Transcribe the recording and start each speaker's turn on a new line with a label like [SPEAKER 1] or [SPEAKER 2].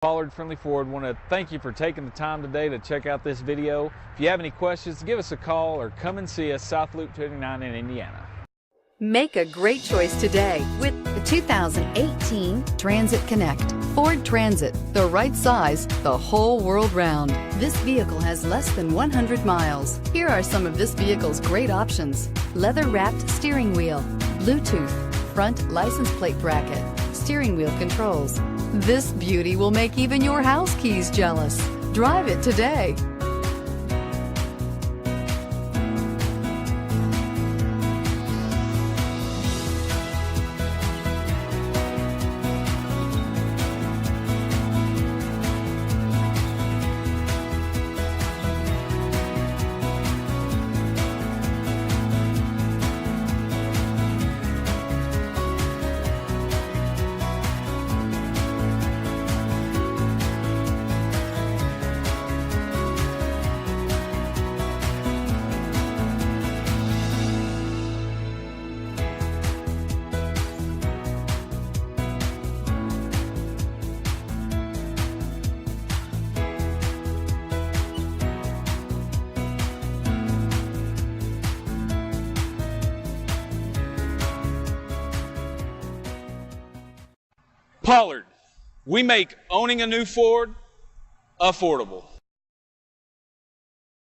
[SPEAKER 1] Pollard Friendly Ford want to thank you for taking the time today to check out this video. If you have any questions, give us a call or come and see us South Loop 29 in Indiana.
[SPEAKER 2] Make a great choice today with the 2018 Transit Connect. Ford Transit, the right size, the whole world round. This vehicle has less than 100 miles. Here are some of this vehicle's great options: leather-wrapped steering wheel, Bluetooth, front license plate bracket, steering wheel controls. This beauty will make even your house keys jealous. Drive it today.
[SPEAKER 1] Pollard, we make owning a new Ford affordable.